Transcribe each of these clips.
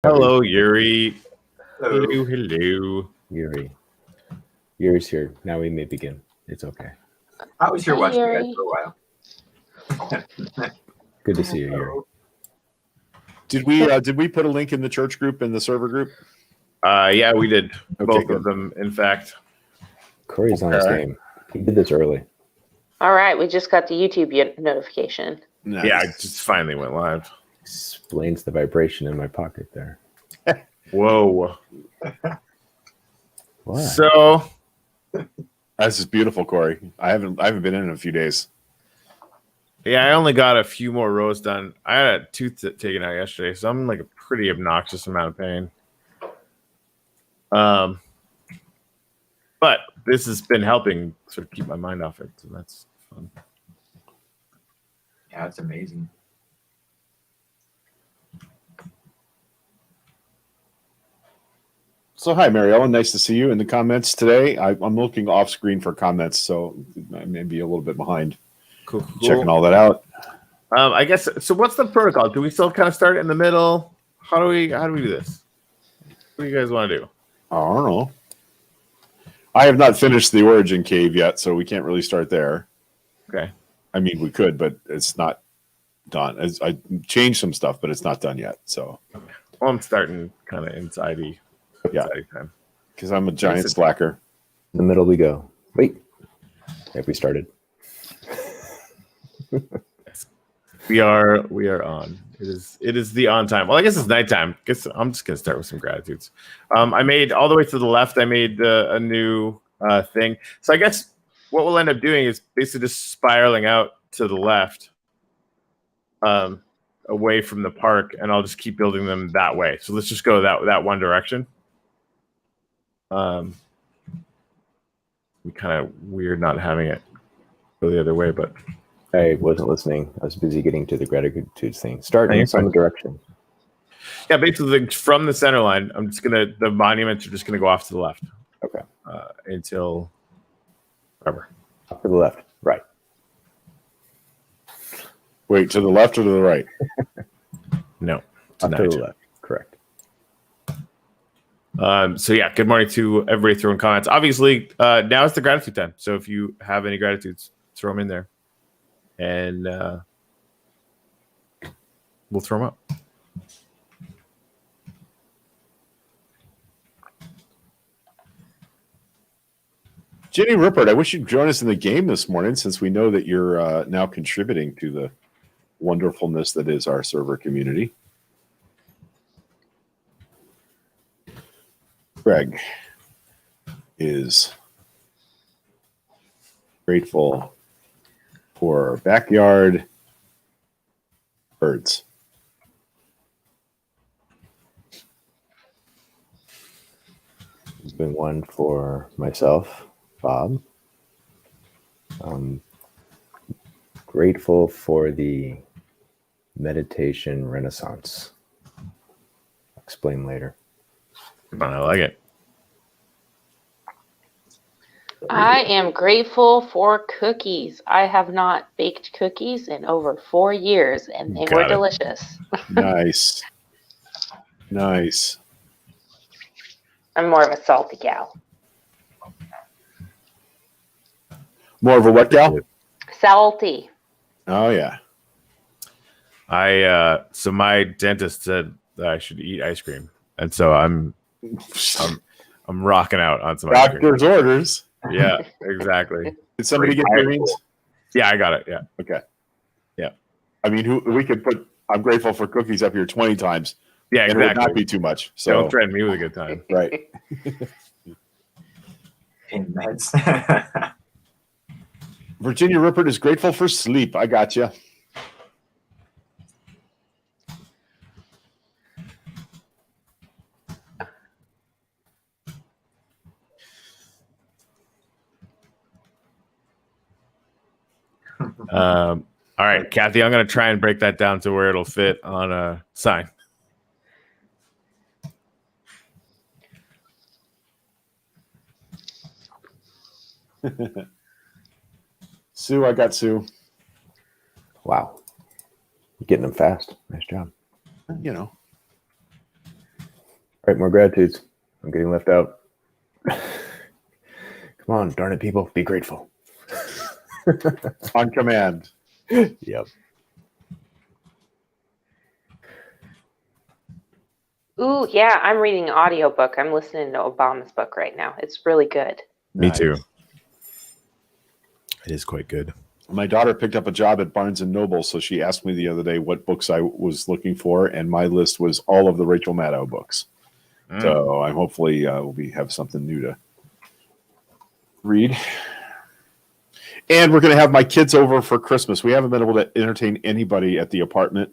Hello, Yuri. Hello. Hello. Yuri's here. Now we may begin. It's okay. I was here Hey, watching you guys Yuri. for a while. Good to see you, Yuri. Did we put a link in the church group and the server group? Yeah, we did. Both good. of them, in fact. Corey's on his game. He did this early. All right, we just got the YouTube notification. Nice. Yeah, it just finally went live. Explains the vibration in my pocket there. Whoa. What? So, This is beautiful, Corey. I haven't been in a few days. yeah, I only got a few more rows done. I had a tooth taken out yesterday, so I'm in like a pretty obnoxious amount of pain. But this has been helping sort of keep my mind off it, so that's fun. Yeah, it's amazing. So hi, Mary Ellen. Nice to see you in the comments today. I'm looking off screen for comments, so I may be a little bit behind Cool. checking all that out. I guess so. What's the protocol? Do we still kind of start it in the middle? How do we do this? What do you guys want to do? I don't know. I have not finished the origin cave yet, so we can't really start there. Okay. I mean, we could, but it's not done. I changed some stuff, but it's not done yet. So, Well, I'm starting kind of inside-y time. because I'm a giant slacker. In the middle we go. Wait. Have we started? We are on. It is the on time. Well, I guess it's nighttime. Guess I'm just gonna start with some gratitudes. I made all the way to the left. I made a new thing. So I guess what we'll end up doing is basically just spiraling out to the left, away from the park, and I'll just keep building them that way. So let's just go that one direction. We kind of weird not having it go the other way, but I wasn't listening. I was busy getting to the gratitude thing. Start in some direction. yeah, basically from the center line, the monuments are just gonna go off to the left. Okay. Until whatever. Up to the left. Right. Wait, to the left or to the right? No. Up to the left. Correct. So yeah, good morning to everybody throwing comments. Obviously, now is the gratitude time. So if you have any gratitudes, throw them in there, and we'll throw them up. Jenny Ruppert, I wish you'd join us in the game this morning, since we know that you're now contributing to the wonderfulness that is our server community. Greg is grateful for backyard birds. There's been one for myself, Bob. I'm grateful for the meditation renaissance. Explain later. I like it. I am grateful for cookies. I have not baked cookies in over 4 years, and they were delicious. Nice. Nice. I'm more of a salty gal. More of a what gal? Salty. Oh, yeah. So my dentist said that I should eat ice cream, and so I'm rocking out on some ice cream. Doctor's orders. Yeah, exactly. Did somebody get your rings? Yeah, I got it. Yeah. Okay. Yeah. I mean, we could put I'm grateful for cookies up here 20 times. Yeah, and exactly. it would not be too much. So don't threaten me with a good time. Right. Pain meds. Virginia Ruppert is grateful for sleep. I got you. All right, Kathy, I'm going to try and break that down to where it'll fit on a sign. Sue, I got Sue. Wow. You're getting them fast. Nice job. You know. right, more gratitudes. I'm getting left out. Come on, darn it, people. Be grateful. On command. Yep. Ooh, yeah, I'm reading an audiobook. I'm listening to Obama's book right now. It's really good. Me Nice. too. It is quite good. My daughter picked up a job at Barnes and Noble, so she asked me the other day what books I was looking for, and my list was all of the Rachel Maddow books. So I'm hopefully we have something new to read. And we're going to have my kids over for Christmas. We haven't been able to entertain anybody at the apartment.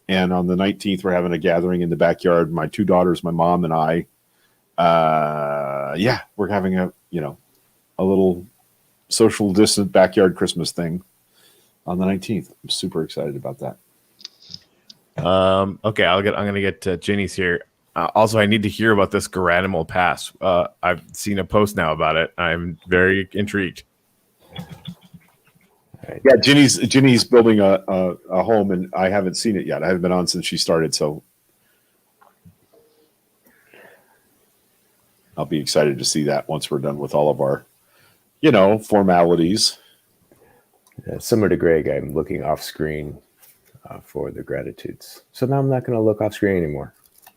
And on the 19th, we're having a gathering in the backyard. My two daughters, my mom, and I. We're having a little social distant backyard Christmas thing on the 19th. I'm super excited about that. Okay, I'm gonna get Ginny's here. Also, I need to hear about this Garanimal Pass. I've seen a post now about it. I'm very intrigued. Yeah, Ginny's building a home, and I haven't seen it yet. I haven't been on since she started, so I'll be excited to see that once we're done with all of our, formalities. Similar to Greg, I'm looking off screen for the gratitudes. So now I'm not going to look off screen anymore,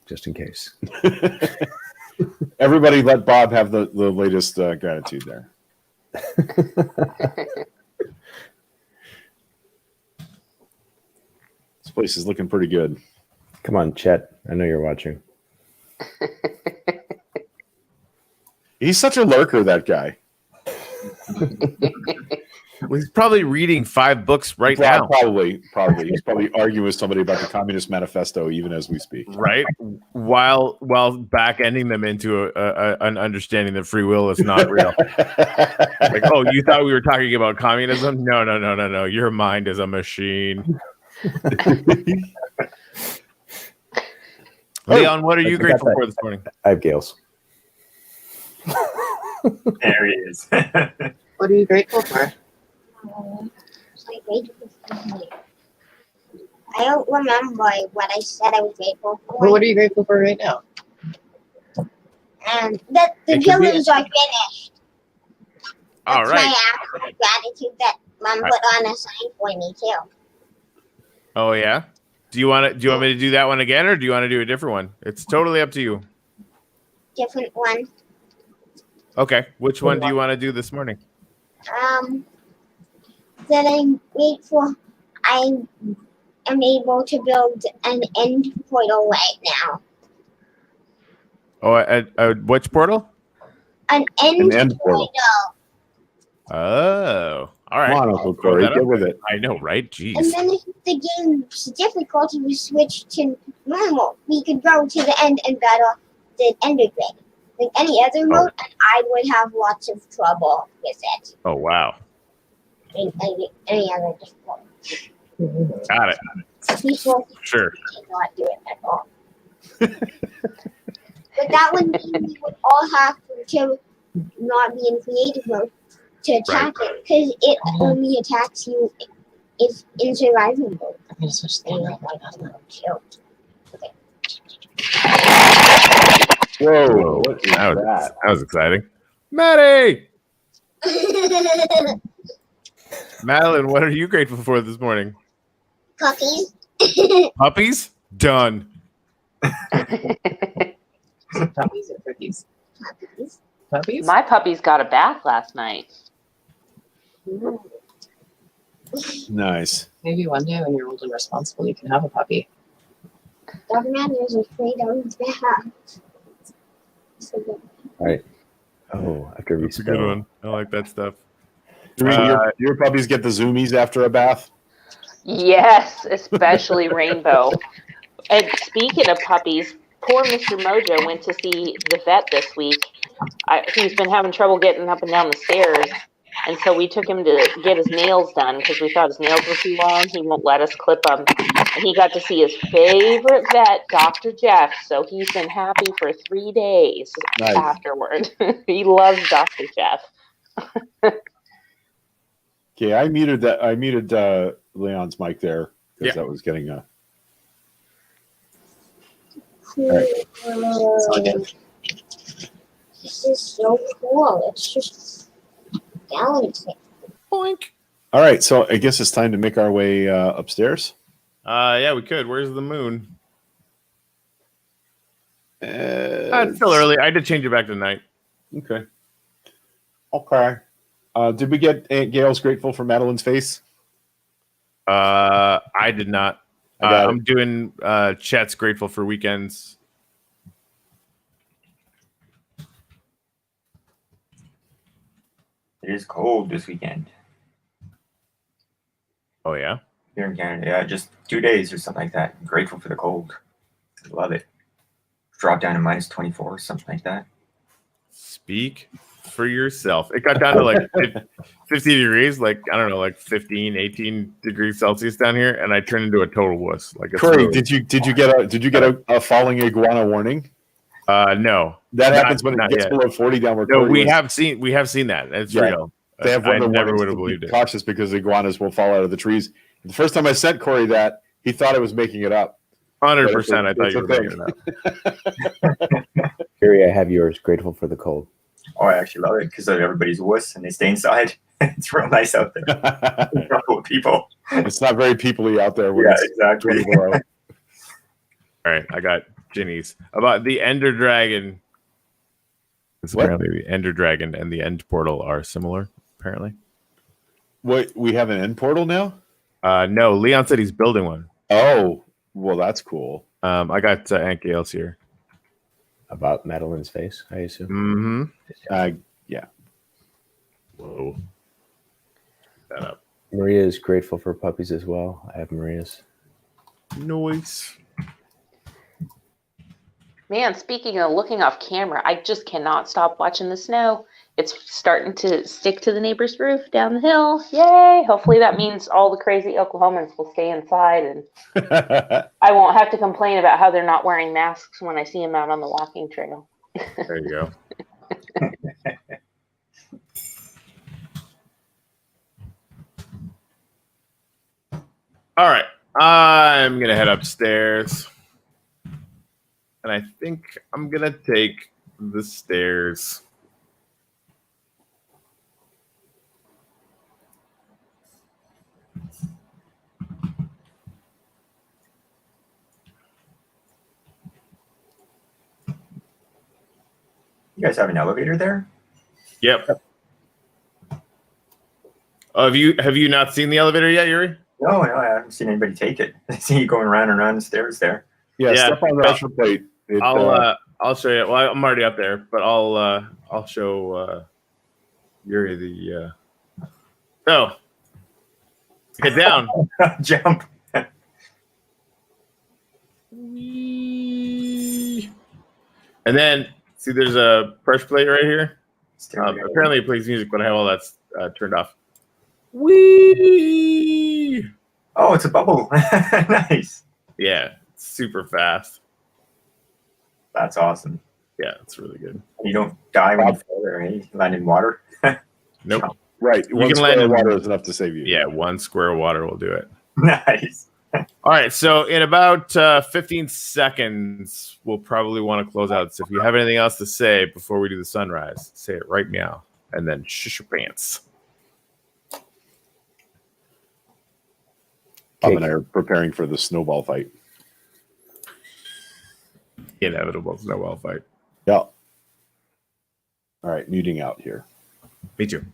just in case. Everybody let Bob have the latest gratitude there. This place is looking pretty good. Come on, Chet. I know you're watching. He's such a lurker, that guy. Well, he's probably reading 5 books right now. Probably. He's probably arguing with somebody about the Communist Manifesto even as we speak. Right, while back ending them into an understanding that free will is not real. Like, oh, you thought we were talking about communism? No. Your mind is a machine. Leon, what are you grateful for this morning? I have Gales. There he is. What are you grateful for? I don't remember what I said I was grateful for. Well, what are you grateful for right now? And that the It could be- pillars are finished. All That's right. my actual gratitude that Mom put on a sign for me too. Oh yeah. Do you want me to do that one again, or do you want to do a different one? It's totally up to you. Different one. Okay. Which one do you want to do this morning? That I'm grateful I am able to build an end portal right now. Oh, which portal? An end end portal. Oh, all right. Come on, Uncle Corey, Throw that get up. with it. I know, right? And Jeez. then if the game's difficulty was switched to normal, we could go to the end and battle the Ender Dragon. Like any other mode, and I would have lots of trouble with it. Oh wow. Any other difficulty. Got it. People Sure. cannot do it at all. But that would mean we would all have to not be in creative mode to attack it, because it only attacks you if in survival mode. I'm gonna switch the And camera. chill. Whoa, what is That that? was exciting. Maddie! Madeline, what are you grateful for this morning? Cookies. Puppies? Done. Puppies or cookies? Cookies. Puppies? My puppies got a bath last night. Nice. Maybe one day when you're old and responsible, you can have a puppy. Dog man is afraid of his bath. So good. Oh, after we That's a good spell. one. I like that stuff. Your puppies get the zoomies after a bath? Yes, especially Rainbow. And speaking of puppies, poor Mr. Mojo went to see the vet this week. He's been having trouble getting up and down the stairs. And so we took him to get his nails done because we thought his nails were too long. He won't let us clip them. And he got to see his favorite vet, Dr. Jeff. So he's been happy for 3 days Nice. afterward. He loves Dr. Jeff. Okay, I muted Leon's mic there because Yeah. that was getting a. This is so cool. It's just talented. Boink. All right, so I guess it's time to make our way upstairs. Yeah, we could. Where's the moon? Uh, It's still early. I did change it back to night. Okay. Okay. Did we get Aunt Gail's grateful for Madeline's face? I did not. I got I'm doing Chet's grateful for weekends. It is cold this weekend Oh yeah. here in Canada. Yeah, just 2 days or something like that. I'm grateful for the cold. Love it. Drop down to minus 24 or something like that. Speak for yourself. It got down to like 50 degrees, like I don't know, like 15, 18 degrees Celsius down here, and I turned into a total wuss. Like it's Corey, really, did you get a falling iguana warning? no. That Not- happens when it not gets yet. below 40 down where No, Corey we was. have seen that. It's Yeah. real. They have I weather never warnings would have to believed be it. cautious because iguanas will fall out of the trees. The first time I sent Corey that, he thought I was making it up. 100%. I It's thought a you were thing. making it up. Carrie, I have yours. Grateful for the cold. Oh, I actually love it because everybody's wuss and they stay inside. It's real nice out there. Full of people. It's not very people-y out there when Yeah, it's exactly. 20 below. All right, I got Ginny's about the Ender Dragon. It's What? apparently the Ender Dragon and the End Portal are similar. Apparently, What, we have an end portal now? no. Leon said he's building one. Oh, well, that's cool. I got Aunt Gail's here. About Madeline's face, I assume. Mm-hmm. Yeah. Whoa. That up. Maria is grateful for puppies as well. I have Maria's. Noise. Man, speaking of looking off camera, I just cannot stop watching the snow. It's starting to stick to the neighbor's roof down the hill. Yay! Hopefully that means all the crazy Oklahomans will stay inside and I won't have to complain about how they're not wearing masks when I see them out on the walking trail. There you go. All right. I'm going to head upstairs. And I think I'm going to take the stairs. You guys have an elevator there? Yep. Have you not seen the elevator yet, Yuri? No, I haven't seen anybody take it. I see you going around and around the stairs there. Yeah, Yeah. step on the pressure plate. I'll show you. Well, I'm already up there, but I'll show Yuri the. So get down. Jump. And then see, there's a pressure plate right here. Stairway. Apparently, it plays music, but I have all that turned off. Whee! Oh, it's a bubble. Nice. Yeah, it's super fast. That's awesome. Yeah, it's really good. You don't die when you fall there, eh? You land in water. Nope. Right. You One can square land of in- water is enough to save you. Yeah, one square of water will do it. Nice. All right, so in about 15 seconds, we'll probably want to close out. So if you have anything else to say before we do the sunrise, say it right meow, and then shush your pants. Bob and I are preparing for the snowball fight. Inevitable snowball fight. Yeah. All right, muting out here. Me too.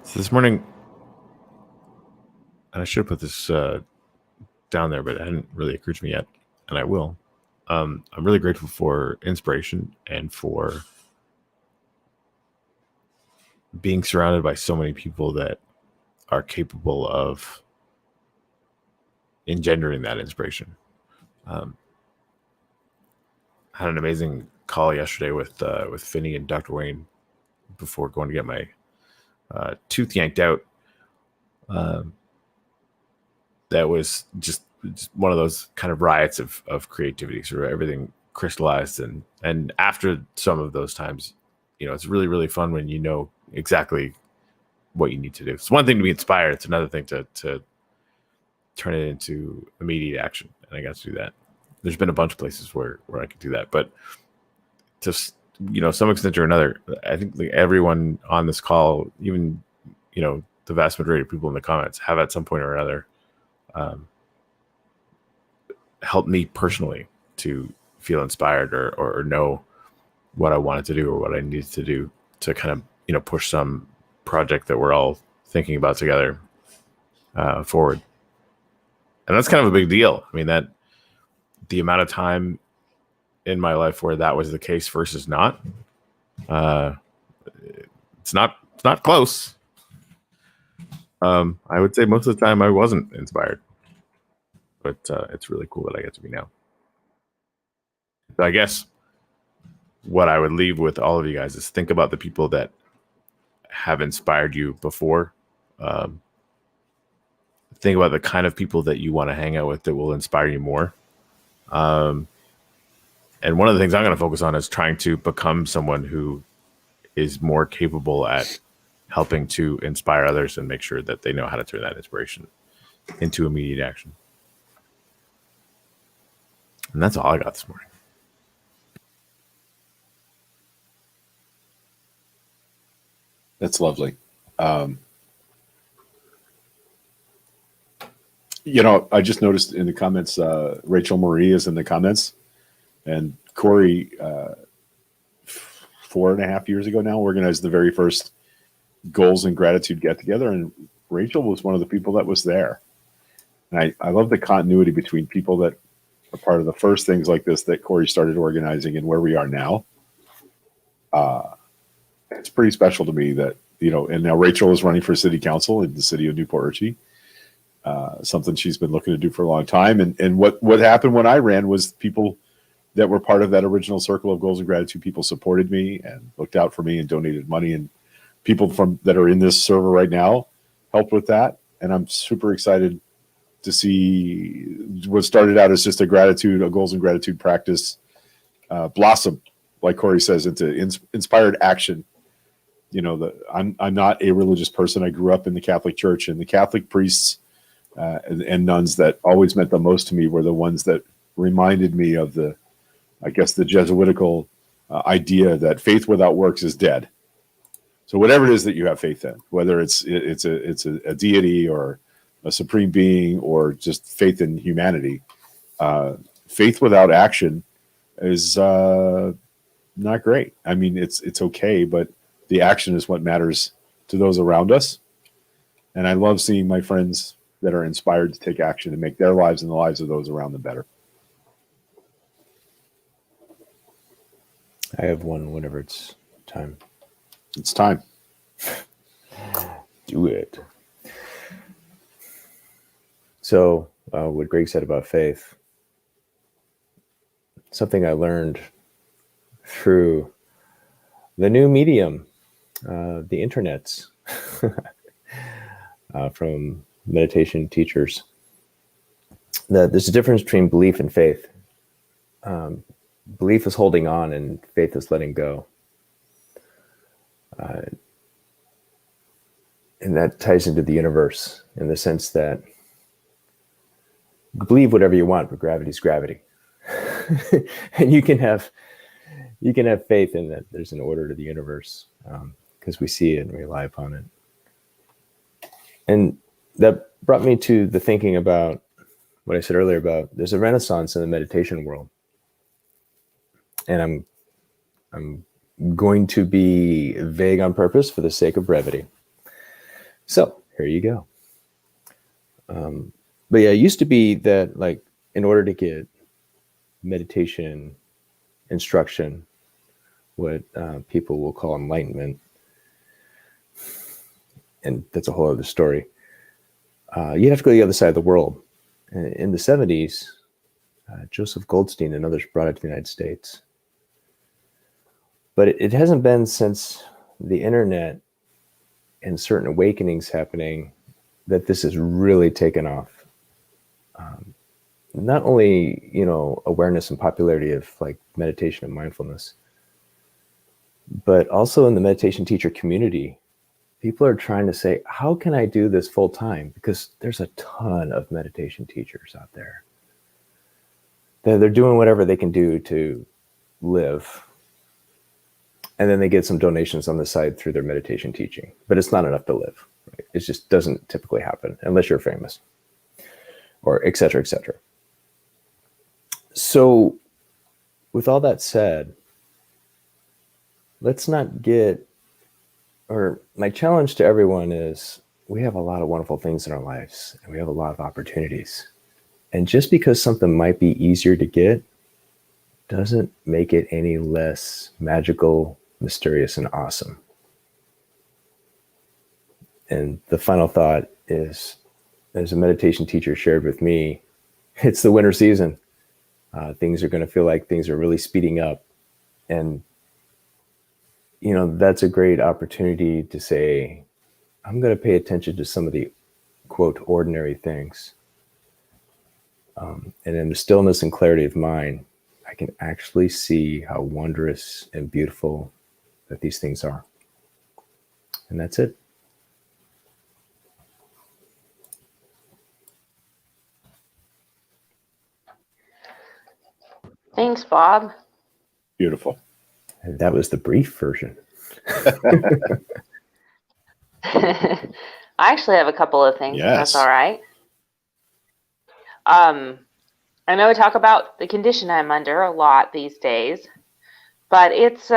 So this morning, and I should have put this down there, but it hadn't really occurred to me yet, and I will. I'm really grateful for inspiration and for being surrounded by so many people that are capable of engendering that inspiration. I had an amazing call yesterday with Finney and Dr. Wayne before going to get my tooth yanked out. That was just one of those kind of riots of creativity, sort of everything crystallized. And after some of those times, it's really, really fun when you know exactly what you need to do. It's one thing to be inspired. It's another thing to turn it into immediate action. And I got to do that. There's been a bunch of places where I could do that, but to some extent or another, I think like everyone on this call, even the vast majority of people in the comments, have at some point or another helped me personally to feel inspired or know what I wanted to do or what I needed to do to kind of push some project that we're all thinking about together forward. And that's kind of a big deal. I mean, that the amount of time in my life where that was the case versus not, it's not close. I would say most of the time I wasn't inspired, but it's really cool that I get to be now. So I guess what I would leave with all of you guys is think about the people that have inspired you before. Think about the kind of people that you want to hang out with that will inspire you more. And one of the things I'm going to focus on is trying to become someone who is more capable at helping to inspire others and make sure that they know how to turn that inspiration into immediate action. And that's all I got this morning. That's lovely. I just noticed in the comments, Rachel Marie is in the comments, and Corey, 4.5 years ago now, organized the very first Goals and Gratitude get together, and Rachel was one of the people that was there. And I love the continuity between people that are part of the first things like this that Corey started organizing and where we are now. It's pretty special to me that, and now Rachel is running for city council in the city of Newport Richey. Something she's been looking to do for a long time. And what happened when I ran was people that were part of that original circle of Goals and Gratitude, people supported me and looked out for me and donated money, and people that are in this server right now helped with that. And I'm super excited to see what started out as just a Goals and Gratitude practice blossom, like Corey says, into inspired action. I'm not a religious person. I grew up in the Catholic Church, and the Catholic priests and nuns that always meant the most to me were the ones that reminded me of the Jesuitical idea that faith without works is dead. So whatever it is that you have faith in, whether it's a deity or a supreme being or just faith in humanity, faith without action is not great. I mean, it's okay, but the action is what matters to those around us. And I love seeing my friends that are inspired to take action and make their lives and the lives of those around them better. I have one whenever it's time. It's time. Do it. So what Greg said about faith, something I learned through the new medium, the internets, from meditation teachers, that there's a difference between belief and faith. Belief is holding on and faith is letting go. And that ties into the universe in the sense that you believe whatever you want, but gravity's gravity. And you can have faith in that there's an order to the universe, because we see it and we rely upon it. And that brought me to the thinking about what I said earlier about there's a renaissance in the meditation world. And I'm going to be vague on purpose for the sake of brevity. So here you go. But yeah, it used to be that, like, in order to get meditation instruction, what people will call enlightenment, and that's a whole other story, you'd have to go to the other side of the world. In the 70s, Joseph Goldstein and others brought it to the United States. But it hasn't been since the internet and certain awakenings happening that this has really taken off. Not only, you know, awareness and popularity of like meditation and mindfulness, but also in the meditation teacher community, people are trying to say, how can I do this full time? Because there's a ton of meditation teachers out there. They're doing whatever they can do to live. And then they get some donations on the side through their meditation teaching, but it's not enough to live. Right? It just doesn't typically happen unless you're famous, or et cetera, et cetera. So with all that said, let's not get, or my challenge to everyone is, we have a lot of wonderful things in our lives and we have a lot of opportunities. And just because something might be easier to get doesn't make it any less magical, mysterious, and awesome. And the final thought is, as a meditation teacher shared with me, it's the winter season. Things are going to feel like things are really speeding up. And, you know, that's a great opportunity to say, I'm going to pay attention to some of the, quote, ordinary things. And in the stillness and clarity of mind, I can actually see how wondrous and beautiful that these things are. And that's it. Thanks, Bob. Beautiful. And that was the brief version. I actually have a couple of things, if that's Yes. all right. I know I talk about the condition I'm under a lot these days, but it's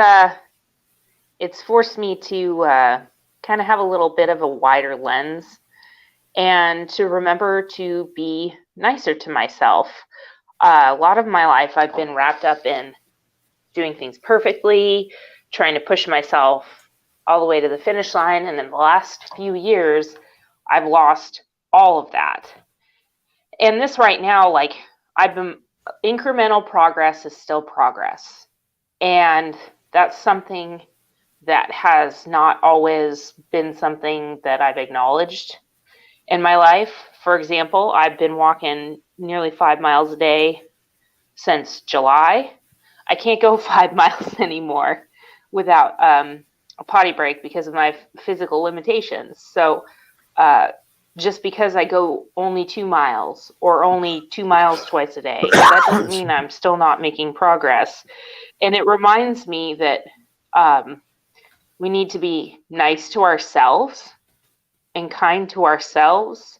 forced me to kind of have a little bit of a wider lens and to remember to be nicer to myself. A lot of my life I've been wrapped up in doing things perfectly, trying to push myself all the way to the finish line, and in the last few years, I've lost all of that. And this right now, like, I've been, incremental progress is still progress. And that's something that has not always been something that I've acknowledged in my life. For example, I've been walking nearly 5 miles a day since July. I can't go 5 miles anymore without a potty break because of my physical limitations. So just because I go only 2 miles or only 2 miles twice a day, that doesn't mean I'm still not making progress. And it reminds me that we need to be nice to ourselves and kind to ourselves,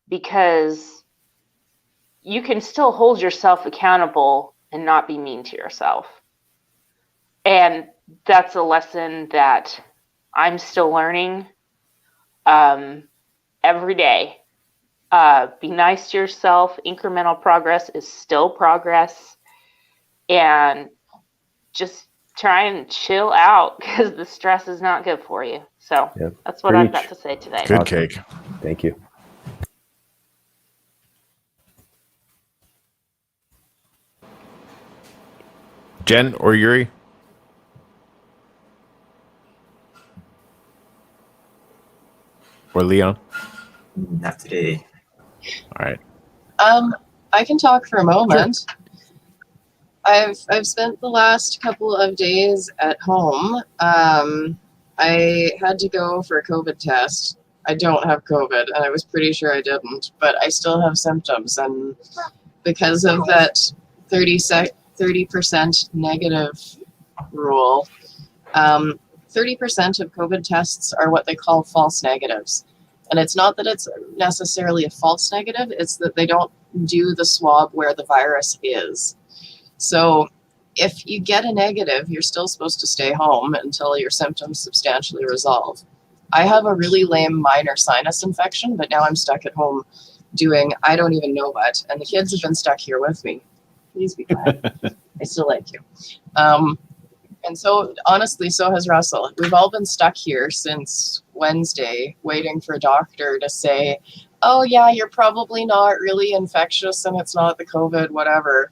because you can still hold yourself accountable and not be mean to yourself. And that's a lesson that I'm still learning every day. Be nice to yourself. Incremental progress is still progress. And just try and chill out, because the stress is not good for you. So Yep. that's what I've Preach. got to say today. Good Awesome. cake. Thank you. Jen or Yuri? Or Leon? Not today. All right. I can talk for a moment. I've spent the last couple of days at home. I had to go for a COVID test. I don't have COVID, and I was pretty sure I didn't, but I still have symptoms. And because of that 30% negative rule, 30% of COVID tests are what they call false negatives. And it's not that it's necessarily a false negative, it's that they don't do the swab where the virus is. So if you get a negative, you're still supposed to stay home until your symptoms substantially resolve. I have a really lame minor sinus infection, but now I'm stuck at home doing I don't even know what. And the kids have been stuck here with me. Please be quiet. I still like you. And so, honestly, so has Russell. We've all been stuck here since Wednesday, waiting for a doctor to say, oh, yeah, you're probably not really infectious and it's not the COVID, whatever.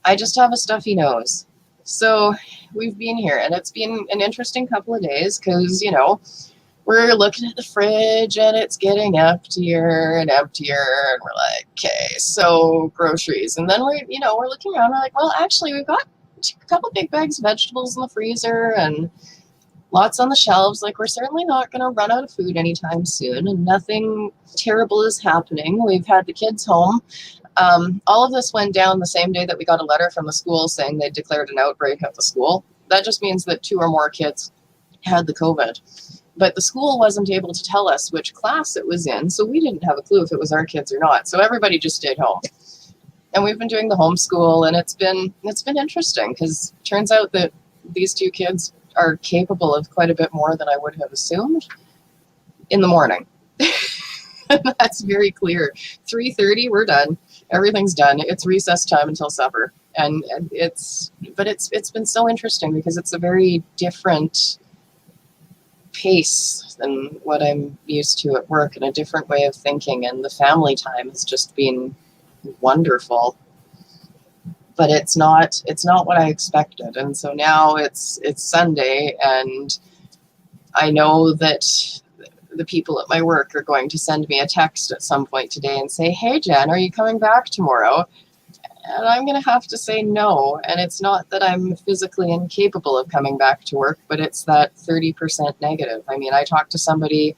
I just have a stuffy nose. So we've been here, and it's been an interesting couple of days because, you know, we're looking at the fridge and it's getting emptier and emptier, and we're like, okay, so groceries. And then we're looking around, we're like, well, actually, we've got a couple big bags of vegetables in the freezer and lots on the shelves. Like, we're certainly not going to run out of food anytime soon, and nothing terrible is happening. We've had the kids home. All of this went down the same day that we got a letter from the school saying they declared an outbreak at the school. That just means that 2 or more kids had the COVID. But the school wasn't able to tell us which class it was in, so we didn't have a clue if it was our kids or not. So everybody just stayed home. And we've been doing the homeschool, and it's been interesting because it turns out that these 2 kids are capable of quite a bit more than I would have assumed in the morning. That's very clear. 3:30, we're done. Everything's done. It's recess time until supper. And it's been so interesting because it's a very different pace than what I'm used to at work, and a different way of thinking. And the family time has just been wonderful. But it's not what I expected. And so now it's Sunday, and I know that the people at my work are going to send me a text at some point today and say, hey, Jen, are you coming back tomorrow? And I'm going to have to say no. And it's not that I'm physically incapable of coming back to work, but it's that 30% negative. I mean, I talked to somebody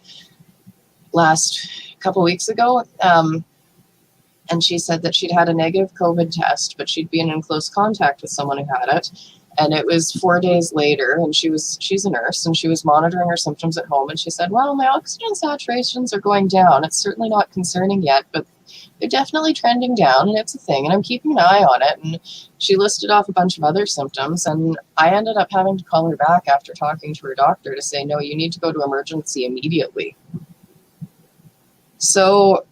last couple weeks ago, and she said that she'd had a negative COVID test, but she'd been in close contact with someone who had it. And it was 4 days later, and she's a nurse, and she was monitoring her symptoms at home. And she said, well, my oxygen saturations are going down. It's certainly not concerning yet, but they're definitely trending down, and it's a thing, and I'm keeping an eye on it. And she listed off a bunch of other symptoms, and I ended up having to call her back after talking to her doctor to say, no, you need to go to emergency immediately. So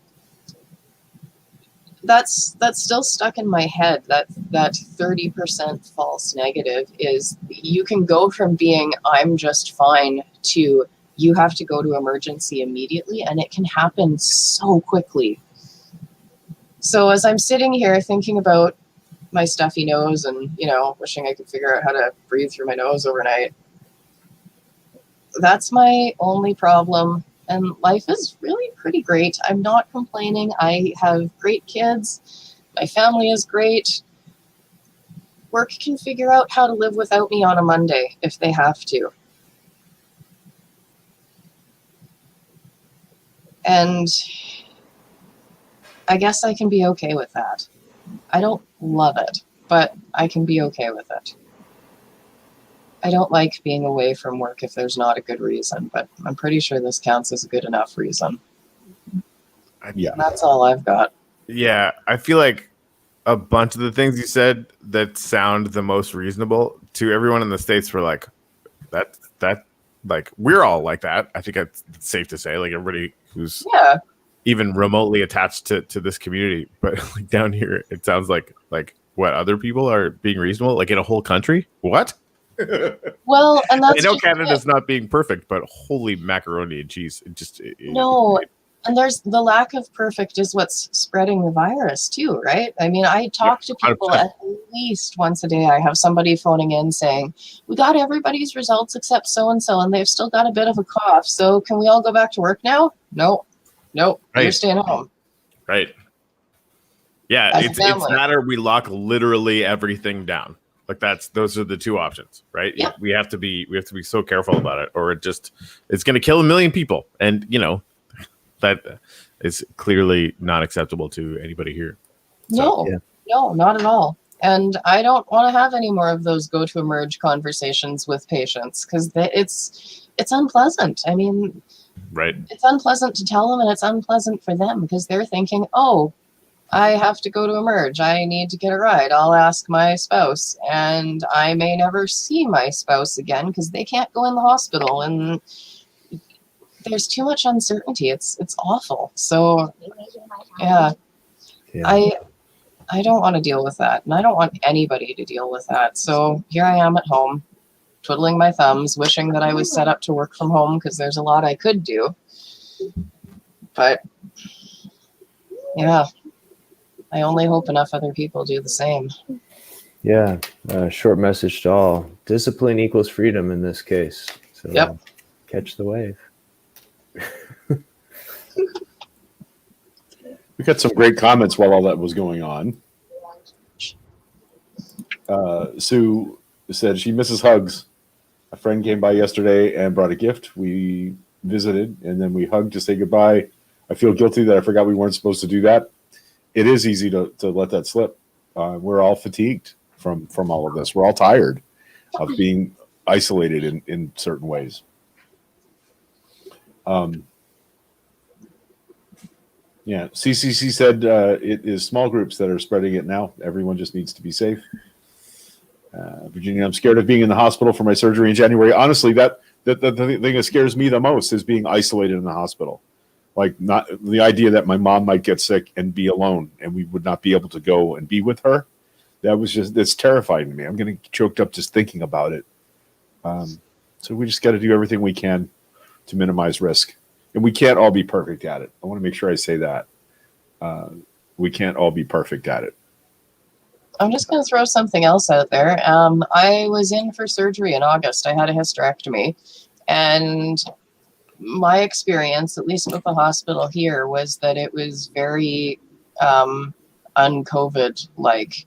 that's still stuck in my head. That 30% false negative is, you can go from being I'm just fine to you have to go to emergency immediately, and it can happen so quickly. So as I'm sitting here thinking about my stuffy nose and, wishing I could figure out how to breathe through my nose overnight, that's my only problem. And life is really pretty great. I'm not complaining. I have great kids. My family is great. Work can figure out how to live without me on a Monday if they have to. And I guess I can be okay with that. I don't love it, but I can be okay with it. I don't like being away from work if there's not a good reason, but I'm pretty sure this counts as a good enough reason. Yeah. And that's all I've got. Yeah, I feel like a bunch of the things you said that sound the most reasonable to everyone in the States were like, that like, we're all like that. I think it's safe to say, like, everybody who's even remotely attached to this community. But like down here, it sounds like what, other people are being reasonable, like in a whole country? What? Well, and that's I know Canada's not being perfect, but holy macaroni and cheese! And there's the lack of perfect is what's spreading the virus too, right? I mean, I talk to people 100%. At least once a day. I have somebody phoning in saying, we got everybody's results except so-and-so, and they've still got a bit of a cough. So can we all go back to work now? No, right. You're staying home. Right. Yeah, it's a matter we lock literally everything down. Like those are the 2 options, right? Yeah. We have to be so careful about it, or it's going to kill 1 million people, and that is clearly not acceptable to anybody here. No, not at all. And I don't want to have any more of those go to emerge conversations with patients because it's unpleasant. I mean, right? It's unpleasant to tell them, and it's unpleasant for them because they're thinking, oh, I have to go to Emerge. I need to get a ride. I'll ask my spouse, and I may never see my spouse again because they can't go in the hospital, and there's too much uncertainty. It's awful. So yeah, I don't want to deal with that, and I don't want anybody to deal with that. So here I am at home, twiddling my thumbs, wishing that I was set up to work from home because there's a lot I could do. But yeah, I only hope enough other people do the same. Yeah, short message to all. Discipline equals freedom in this case. So Yep. Catch the wave. We got some great comments while all that was going on. Sue said she misses hugs. A friend came by yesterday and brought a gift. We visited and then we hugged to say goodbye. I feel guilty that I forgot we weren't supposed to do that. It is easy to let that slip. We're all fatigued from all of this. We're all tired of being isolated in certain ways. Yeah, CCC said it is small groups that are spreading it now. Everyone just needs to be safe. Virginia, I'm scared of being in the hospital for my surgery in January. Honestly, the thing that scares me the most is being isolated in the hospital. Like, not the idea that my mom might get sick and be alone and we would not be able to go and be with her. That's terrifying to me. I'm getting choked up just thinking about it. So we just got to do everything we can to minimize risk. And we can't all be perfect at it. I want to make sure I say that. We can't all be perfect at it. I'm just going to throw something else out there. I was in for surgery in August. I had a hysterectomy. And my experience, at least with the hospital here, was that it was very un-COVID-like.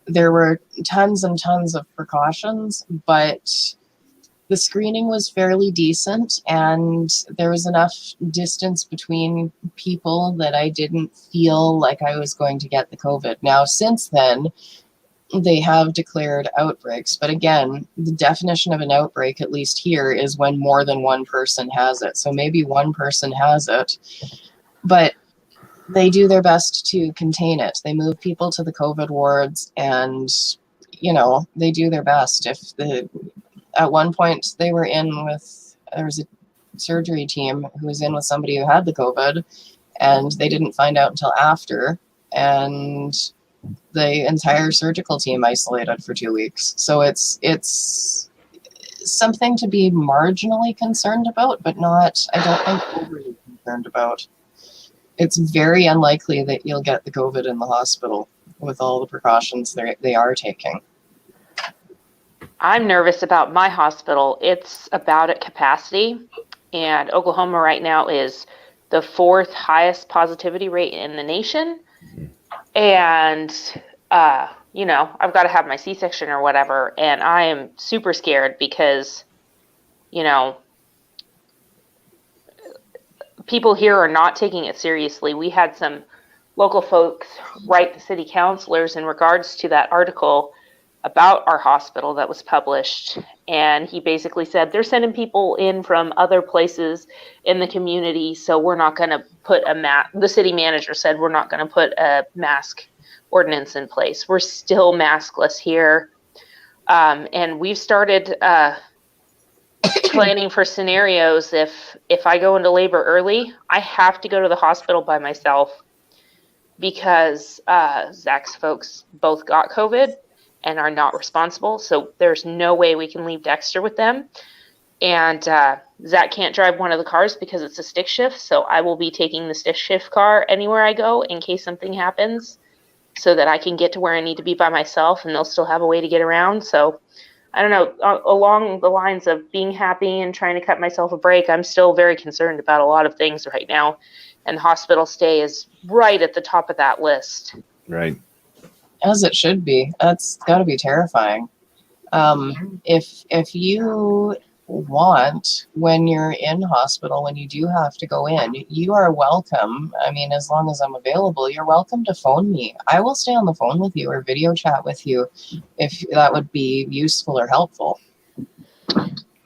There were tons and tons of precautions, but the screening was fairly decent, and there was enough distance between people that I didn't feel like I was going to get the COVID. Now, since then, they have declared outbreaks. But again, the definition of an outbreak, at least here, is when more than one person has it. So maybe one person has it, but they do their best to contain it. They move people to the COVID wards, and, they do their best. At one point, there was a surgery team who was in with somebody who had the COVID, and they didn't find out until after, and the entire surgical team isolated for 2 weeks. So it's something to be marginally concerned about, but not, I don't think, overly concerned about. It's very unlikely that you'll get the COVID in the hospital with all the precautions they are taking. I'm nervous about my hospital. It's about at capacity, and Oklahoma right now is the 4th highest positivity rate in the nation. And, I've got to have my C-section or whatever, and I am super scared because, people here are not taking it seriously. We had some local folks write the city councilors in regards to that article about our hospital that was published, and he basically said they're sending people in from other places in the community, so we're not going to put the city manager said we're not going to put a mask ordinance in place. We're still maskless here, and we've started planning for scenarios. If I go into labor early, I have to go to the hospital by myself because Zach's folks both got COVID and are not responsible. So there's no way we can leave Dexter with them. And Zach can't drive one of the cars because it's a stick shift. So I will be taking the stick shift car anywhere I go in case something happens so that I can get to where I need to be by myself and they'll still have a way to get around. So I don't know, along the lines of being happy and trying to cut myself a break, I'm still very concerned about a lot of things right now. And hospital stay is right at the top of that list. Right. As it should be. That's got to be terrifying. If you want, when you're in hospital, when you do have to go in, you are welcome. I mean, as long as I'm available, you're welcome to phone me. I will stay on the phone with you or video chat with you if that would be useful or helpful.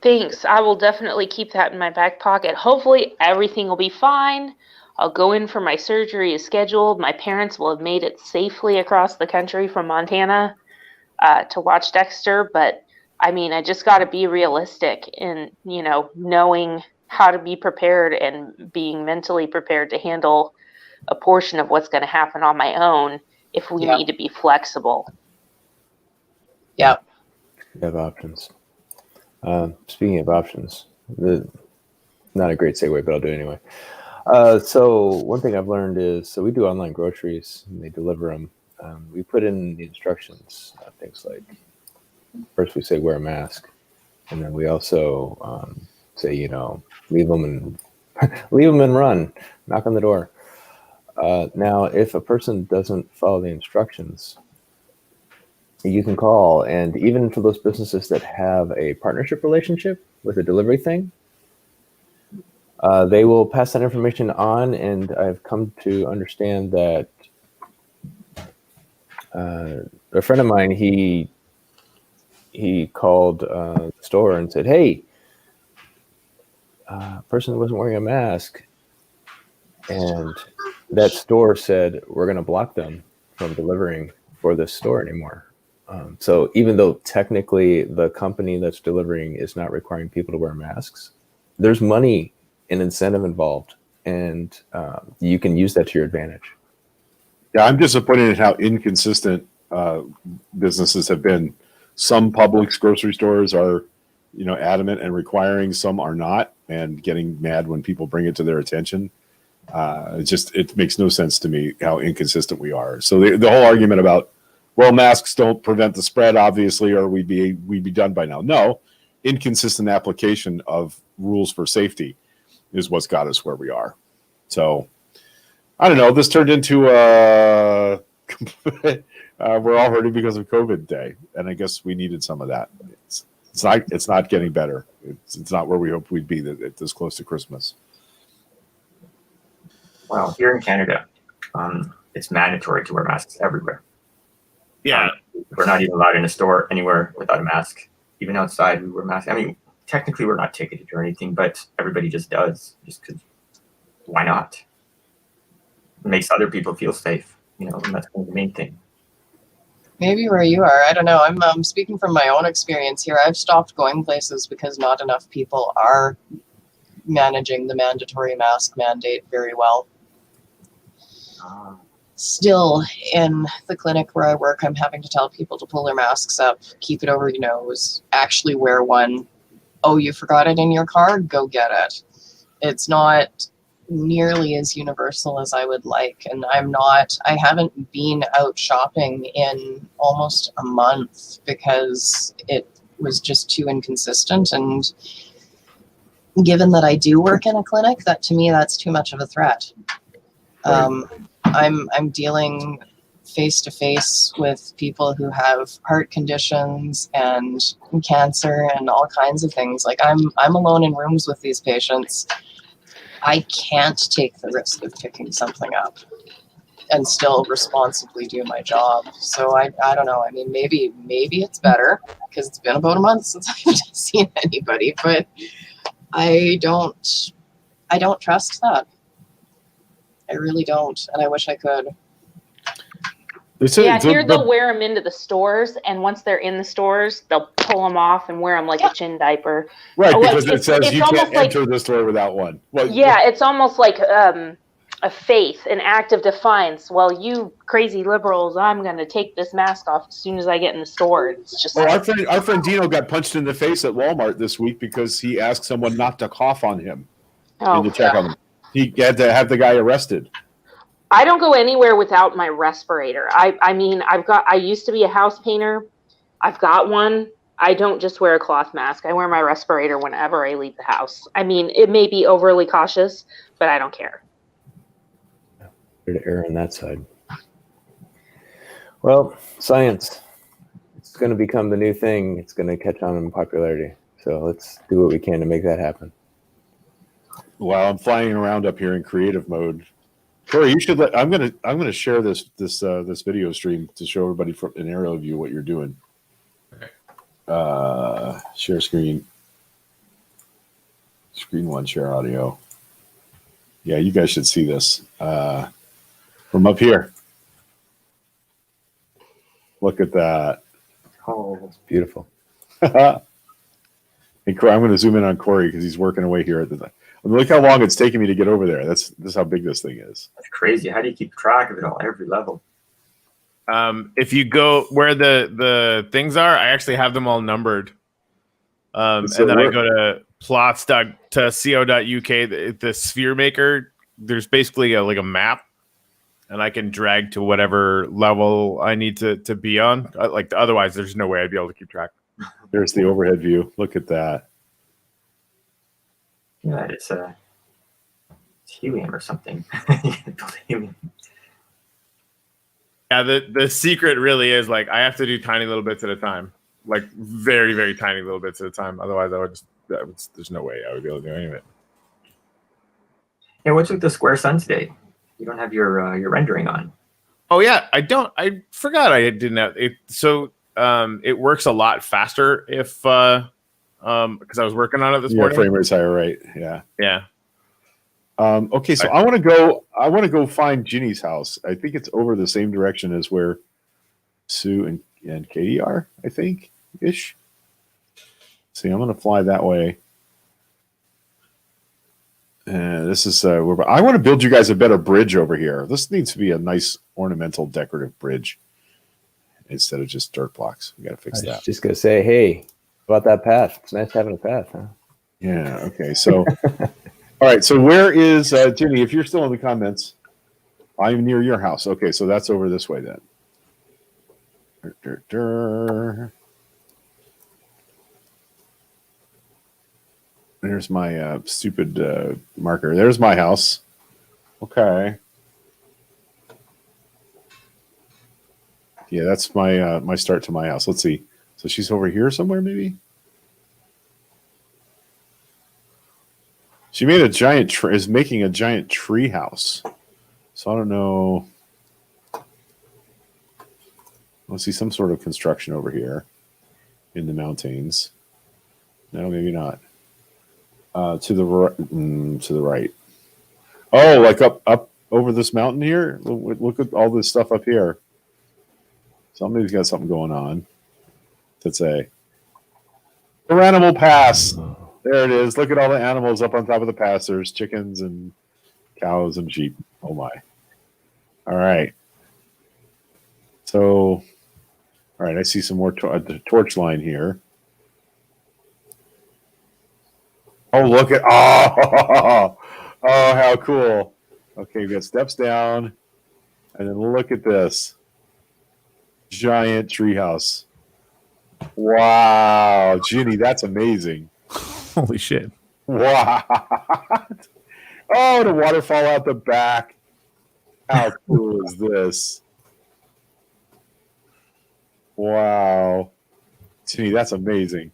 Thanks. I will definitely keep that in my back pocket. Hopefully everything will be fine. I'll go in for my surgery as scheduled. My parents will have made it safely across the country from Montana to watch Dexter. But I mean, I just got to be realistic in, knowing how to be prepared and being mentally prepared to handle a portion of what's going to happen on my own if we Yeah. need to be flexible. Yeah. You have options. Speaking of options, not a great segue, but I'll do it anyway. So one thing I've learned is, so we do online groceries and they deliver them. We put in the instructions, things like, first we say wear a mask, and then we also say, leave them and run, knock on the door. Now, if a person doesn't follow the instructions, you can call, and even for those businesses that have a partnership relationship with a delivery thing, they will pass that information on, and I've come to understand that a friend of mine, he called the store and said, "Hey, person wasn't wearing a mask," and that store said, "We're going to block them from delivering for this store anymore." So even though technically the company that's delivering is not requiring people to wear masks, there's money and incentive involved, and you can use that to your advantage. Yeah, I'm disappointed at how inconsistent businesses have been. Some Publix grocery stores are, adamant and requiring, some are not, and getting mad when people bring it to their attention. It makes no sense to me how inconsistent we are. So the whole argument about, well, masks don't prevent the spread, obviously, or we'd be done by now. No, inconsistent application of rules for safety is what's got us where we are. So I don't know. This turned into we're all hurting because of COVID day, and I guess we needed some of that. It's not getting better. It's not where we hoped we'd be this close to Christmas. Well, here in Canada, it's mandatory to wear masks everywhere. Yeah. We're not even allowed in a store anywhere without a mask. Even outside, we wear masks. I mean, technically, we're not ticketed or anything, but everybody just does. Just because, why not? It makes other people feel safe, and that's kind of the main thing. Maybe where you are, I don't know. I'm speaking from my own experience here. I've stopped going places because not enough people are managing the mandatory mask mandate very well. Still, in the clinic where I work, I'm having to tell people to pull their masks up, keep it over your nose, actually wear one. Oh, you forgot it in your car? Go get it. It's not nearly as universal as I would like, and I haven't been out shopping in almost a month because it was just too inconsistent, and given that I do work in a clinic, that to me that's too much of a threat. Right. I'm dealing face to face with people who have heart conditions and cancer and all kinds of things. Like I'm alone in rooms with these patients. I can't take the risk of picking something up and still responsibly do my job. So I don't know. I mean, maybe it's better because it's been about a month since I've seen anybody, but I don't trust that. I really don't, and I wish I could. Here they'll wear them into the stores, and once they're in the stores, they'll pull them off and wear them like a chin diaper. Right, because it says you can't enter the store without one. Well, yeah, it's almost like a faith, an act of defiance. Well, you crazy liberals, I'm going to take this mask off as soon as I get in the store. It's just our friend Dino got punched in the face at Walmart this week because he asked someone not to cough on him in the check on him. He had to have the guy arrested. I don't go anywhere without my respirator. I used to be a house painter. I've got one. I don't just wear a cloth mask. I wear my respirator whenever I leave the house. I mean, it may be overly cautious, but I don't care. Better to err on that side. Well, science. It's going to become the new thing. It's going to catch on in popularity. So let's do what we can to make that happen. While I'm flying around up here in creative mode, Corey, you should let. I'm gonna share this video stream to show everybody from an aerial view what you're doing. Okay. Share screen. Screen one, share audio. Yeah, you guys should see this from up here. Look at that. Oh, Beautiful. And Corey, I'm going to zoom in on Corey because he's working away here at the. I mean, look how long it's taking me to get over there. This is how big this thing is. that's crazy. How do you keep track of it all, every level? If you go where the things are, I actually have them all numbered. And So then I we're- go to plots.co.uk, the sphere maker. There's basically like a map, and I can drag to whatever level I need to be on. Like otherwise, there's no way I'd be able to keep track. There's the overhead view. Look at that. Yeah, it's helium or something. Helium. Yeah, the secret really is like I have to do tiny little bits at a time, like very very tiny little bits at a time. Otherwise, there's no way I would be able to do any of it. Yeah, what's with the square sun today? You don't have your rendering on. Oh yeah, I don't. I forgot I didn't have it. So it works a lot faster if because I was working on it this Yeah, morning. frame rate's higher, right? Yeah. Yeah. Okay, so I want to go find Ginny's house. I think it's over the same direction as where Sue and Katie are, I think, ish. See, I'm going to fly that way. This is where I want to build you guys a better bridge over here. This needs to be a nice ornamental decorative bridge instead of just dirt blocks. We got to fix I that. was just gonna say, hey, about that path. It's nice having a path, huh? Yeah. Okay. So, all right. So where is Ginny? If you're still in the comments, I'm near your house. Okay. So that's over this way then. There's my stupid marker. There's my house. Okay. Yeah, that's my my start to my house. Let's see. So she's over here somewhere, maybe. She made a giant is making a giant tree house. So I don't know. Let's see some sort of construction over here in the mountains. No, maybe not. To the right. Oh, like up over this mountain here. Look at all this stuff up here. Somebody's got something going on. That's a animal pass. There it is. Look at all the animals up on top of the pass. There's chickens and cows and sheep. Oh my. All right. So, all right. I see some more torch line here. Oh, look at oh how cool. Okay, we got steps down, and then look at this giant treehouse. Wow, Ginny, that's amazing. Holy shit. Wow. Oh, the waterfall out the back. How cool is this? Wow. Ginny, that's amazing.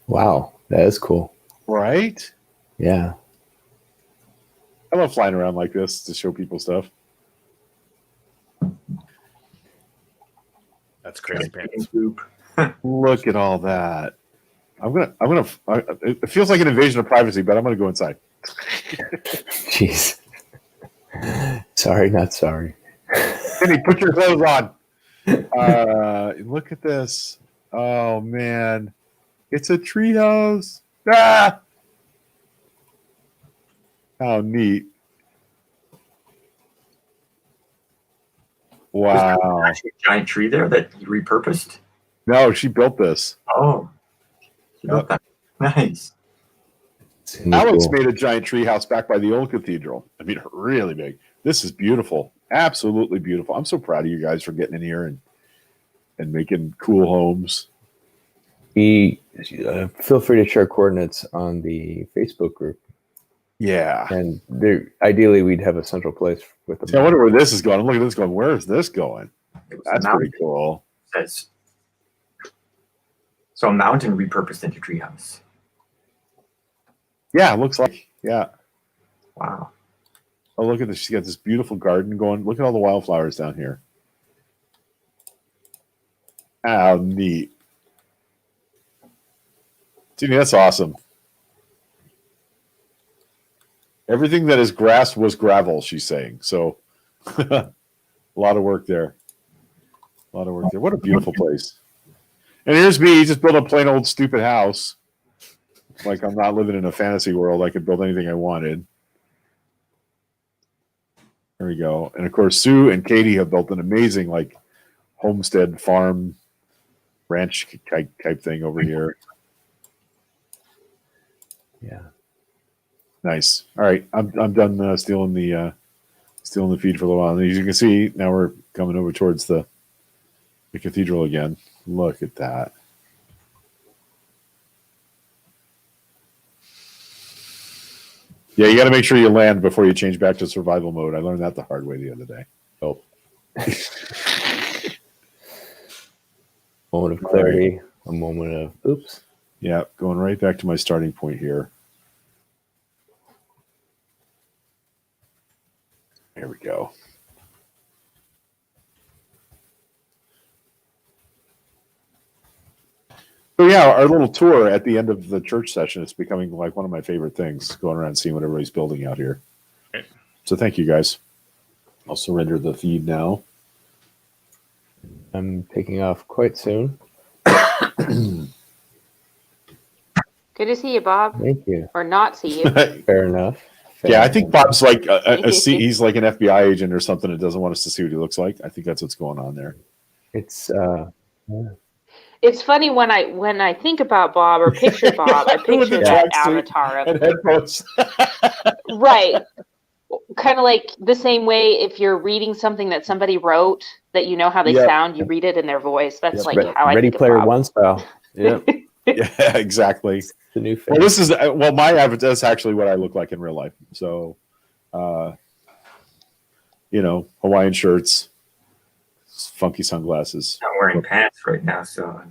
Wow, that is cool. Right? Yeah. I love flying around like this to show people stuff. That's crazy pants. Look at all that. It feels like an invasion of privacy, but I'm gonna go inside. Jeez. Sorry, not sorry. Kenny, put your clothes on. Look at this. Oh man, it's a treehouse. Ah, how neat! Wow. Actually, a giant tree there that you repurposed. No, she built this. Oh, you built that. Nice. It's gonna be Alex cool. made a giant treehouse back by the old cathedral. I mean, really big. This is beautiful. Absolutely beautiful. I'm so proud of you guys for getting in here and making cool homes. Feel free to share coordinates on the Facebook group, Yeah. and there ideally we'd have a central place with See, I them. wonder where this is going. I'm looking at this going, where is this going? It was That's a mountain, pretty cool. says. So a mountain repurposed into treehouse. Yeah, it looks like. Yeah. Wow. Oh, look at this. She's got this beautiful garden going. Look at all the wildflowers down here. How neat. Dude, that's awesome. Everything that is grass was gravel, she's saying. So a lot of work there. A lot of work there. What a beautiful place. And here's me, just built a plain old stupid house. Like I'm not living in a fantasy world. I could build anything I wanted. There we go. And of course, Sue and Katie have built an amazing like homestead farm ranch type thing over here. Yeah. Nice. All right, I'm done stealing the feed for a little while. And as you can see, now we're coming over towards the cathedral again. Look at that. Yeah, you got to make sure you land before you change back to survival mode. I learned that the hard way the other day. Oh. Moment of clarity, a moment of oops. Yeah, going right back to my starting point here. There we go. So yeah, our little tour at the end of the church session is becoming like one of my favorite things, going around and seeing what everybody's building out here. Okay. So thank you guys. I'll surrender the feed now. I'm taking off quite soon. Good to see you, Bob. Thank you. Or not see you. Fair enough. Yeah, I think Bob's like he's like an FBI agent or something that doesn't want us to see what he looks like. I think that's what's going on there. It's It's funny when I think about Bob or picture Bob, I With picture the that tracksuit avatar of and headphones. right. Kind of like the same way if you're reading something that somebody wrote that you know how they Yep. sound, you read it in their voice. That's like how I Ready think Player of Bob. One style. Yeah, Yeah, exactly. the new face. Well, this is my avatar is actually what I look like in real life. So, Hawaiian shirts, funky sunglasses. I'm wearing pants right now, so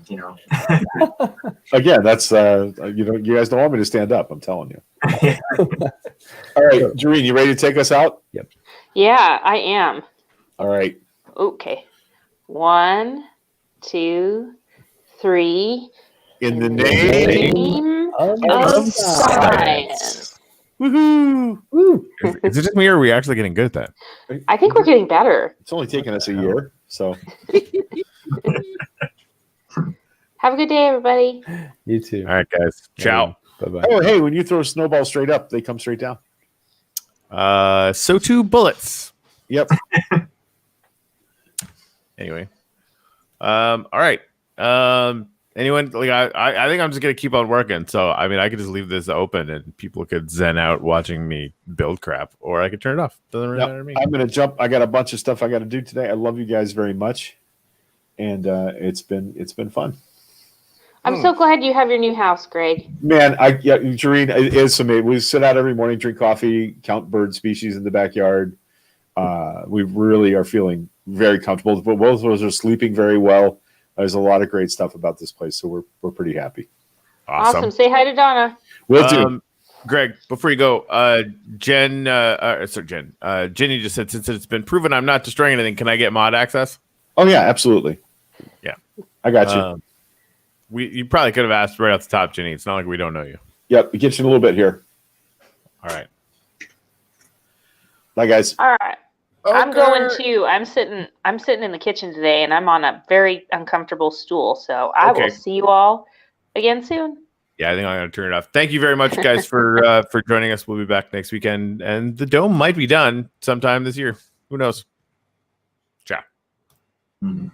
Again, that's you guys don't want me to stand up. I'm telling you. All right, Jareen, you ready to take us out? Yeah, I am. All right. Okay. 1, 2, 3. In the name of science. Woohoo! Is it just me or are we actually getting good at that? I think we're getting better. It's only taken us a year, so Have a good day, everybody. You too. All right, guys. Ciao. Bye bye. oh hey, when you throw a snowball straight up, they come straight down. So too bullets. Yep. Anyway. All right. Anyone like I think I'm just gonna keep on working. So I mean I could just leave this open and people could zen out watching me build crap, or I could turn it off. Doesn't really matter to me. I'm gonna jump. I got a bunch of stuff I got to do today. I love you guys very much, and it's been fun. I'm so glad you have your new house, Greg. Man, Jareen, it is amazing. We sit out every morning, drink coffee, count bird species in the backyard. We really are feeling very comfortable. Both of us are sleeping very well. There's a lot of great stuff about this place, so we're pretty happy. Awesome. Say hi to Donna. Will do. Greg, before you go, Jenny just said, since it's been proven I'm not destroying anything, can I get mod access? Oh yeah, absolutely. Yeah, I got you. You probably could have asked right off the top, Jenny. It's not like we don't know you. Yep, it gets you in a little bit here. All right. Bye, guys. All right. I'm going too. I'm sitting in the kitchen today, and I'm on a very uncomfortable stool. So I will see you all again soon. Yeah, I think I'm going to turn it off. Thank you very much, guys, for joining us. We'll be back next weekend, and the dome might be done sometime this year. Who knows? Ciao. Mhm.